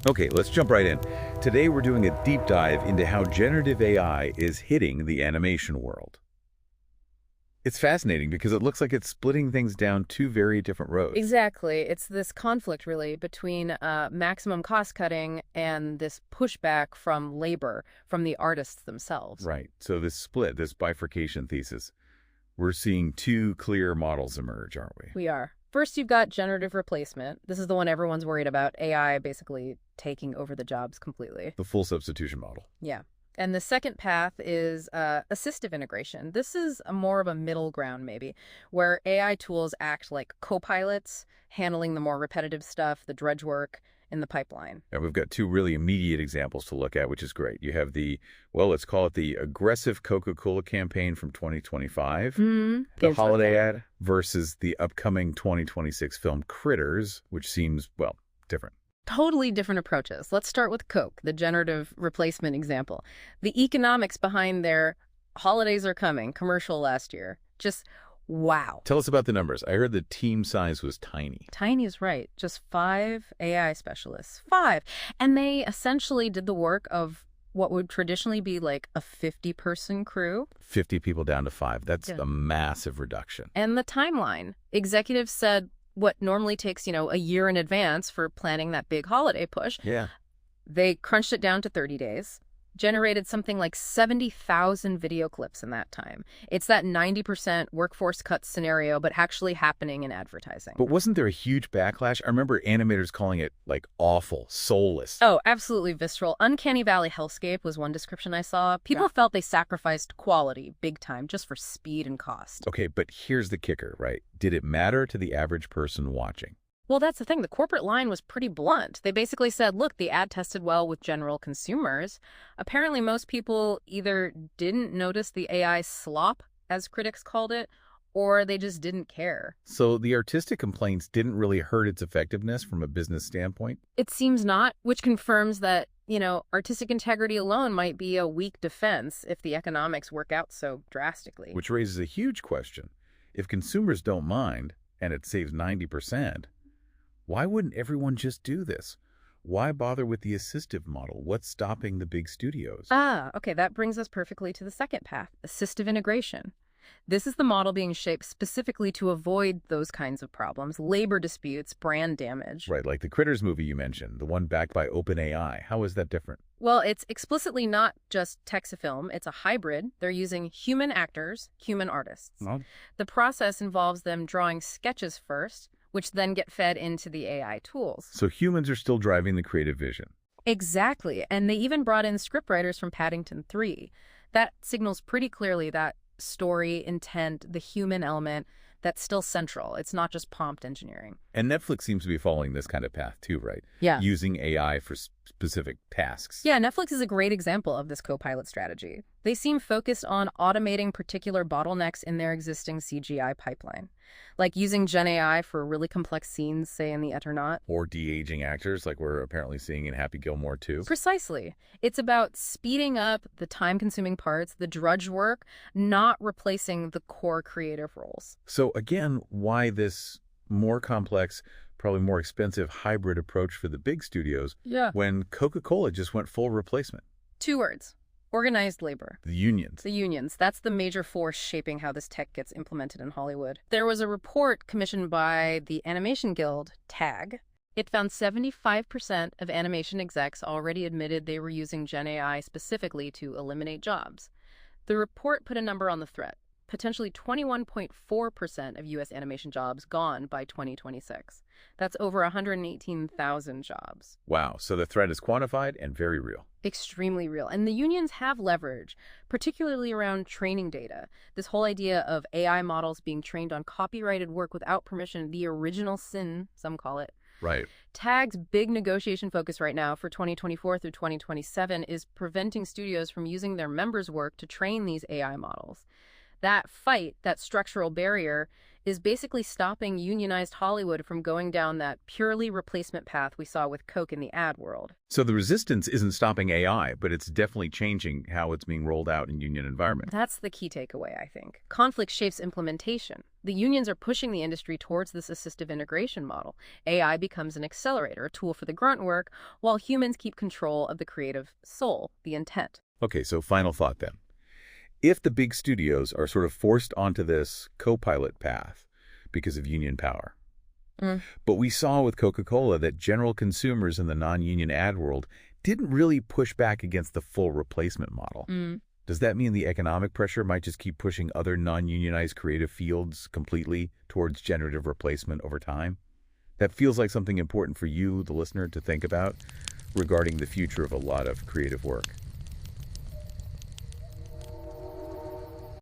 Okay, let's jump right in. Today we're doing a deep dive into how generative AI is hitting the animation world. It's fascinating because it looks like it's splitting things down two very different roads. Exactly. It's this conflict, really, between maximum cost cutting and this pushback from labor, from the artists themselves. Right. So this split, this bifurcation thesis, we're seeing two clear models emerge, aren't we? We are. First, you've got generative replacement. This is the one everyone's worried about, AI basically taking over the jobs completely. The full substitution model. Yeah. And the second path is assistive integration. This is more of a middle ground, maybe, where AI tools act like co-pilots, handling the more repetitive stuff, the drudge work in the pipeline. And we've got two really immediate examples to look at, which is great. You have the, well, let's call it the aggressive Coca Cola campaign from 2025, the holiday ad, versus the upcoming 2026 film Critters, which seems, well, different. Totally different approaches. Let's start with Coke, the generative replacement example. The economics behind their holidays are coming commercial last year. Just wow. Tell us about the numbers. I heard the team size was tiny. Tiny is right. Just 5 AI specialists. 5. And they essentially did the work of what would traditionally be like a 50-person crew. 50 people down to 5. That's a massive reduction. And the timeline. Executives said, what normally takes, a year in advance for planning that big holiday push. Yeah. They crunched it down to 30 days, generated something like 70,000 video clips in that time. It's that 90% workforce cut scenario, but actually happening in advertising. But wasn't there a huge backlash? I remember animators calling it, like, awful, soulless. Oh, absolutely visceral. Uncanny Valley hellscape was one description I saw. People felt they sacrificed quality big time just for speed and cost. Okay, but here's the kicker, right? Did it matter to the average person watching? Well, that's the thing. The corporate line was pretty blunt. They basically said, look, the ad tested well with general consumers. Apparently, most people either didn't notice the AI slop, as critics called it, or they just didn't care. So the artistic complaints didn't really hurt its effectiveness from a business standpoint? It seems not, which confirms that, artistic integrity alone might be a weak defense if the economics work out so drastically. Which raises a huge question. If consumers don't mind, and it saves 90%, why wouldn't everyone just do this? Why bother with the assistive model? What's stopping the big studios? Okay, that brings us perfectly to the second path, assistive integration. This is the model being shaped specifically to avoid those kinds of problems, labor disputes, brand damage. Right, like the Critters movie you mentioned, the one backed by OpenAI. How is that different? Well, it's explicitly not just text-to-film. It's a hybrid. They're using human actors, human artists. Well, The process involves them drawing sketches first, which then get fed into the AI tools. so humans are still driving the creative vision. Exactly. And they even brought in scriptwriters from Paddington 3. That signals pretty clearly that story, intent, the human element, that's still central. It's not just prompt engineering. And Netflix seems to be following this kind of path too, right? Yeah. Using AI for specific tasks. Yeah, Netflix is a great example of this co-pilot strategy. They seem focused on automating particular bottlenecks in their existing CGI pipeline, like using Gen AI for really complex scenes, say in The Eternaut. Or de-aging actors like we're apparently seeing in Happy Gilmore too. Precisely. It's about speeding up the time-consuming parts, the drudge work, not replacing the core creative roles. So again, why this more complex, probably more expensive hybrid approach for the big studios when Coca Cola just went full replacement? 2 words. Organized labor. The unions. The unions. That's the major force shaping how this tech gets implemented in Hollywood. There was a report commissioned by the Animation Guild, TAG. It found 75% of animation execs already admitted they were using Gen AI specifically to eliminate jobs. The report put a number on the threat. Potentially 21.4% of U.S. animation jobs gone by 2026. That's over 118,000 jobs. Wow, so the threat is quantified and very real. Extremely real. And the unions have leverage, particularly around training data. This whole idea of AI models being trained on copyrighted work without permission, the original sin, some call it. Right. TAG's big negotiation focus right now for 2024 through 2027 is preventing studios from using their members' work to train these AI models. That fight, that structural barrier, is basically stopping unionized Hollywood from going down that purely replacement path we saw with Coke in the ad world. So the resistance isn't stopping AI, but it's definitely changing how it's being rolled out in union environments. That's the key takeaway, I think. Conflict shapes implementation. The unions are pushing the industry towards this assistive integration model. AI becomes an accelerator, a tool for the grunt work, while humans keep control of the creative soul, the intent. Okay, so final thought then. If the big studios are sort of forced onto this co-pilot path because of union power, but we saw with Coca Cola that general consumers in the non-union ad world didn't really push back against the full replacement model. Does that mean the economic pressure might just keep pushing other non-unionized creative fields completely towards generative replacement over time? That feels like something important for you, the listener, to think about regarding the future of a lot of creative work.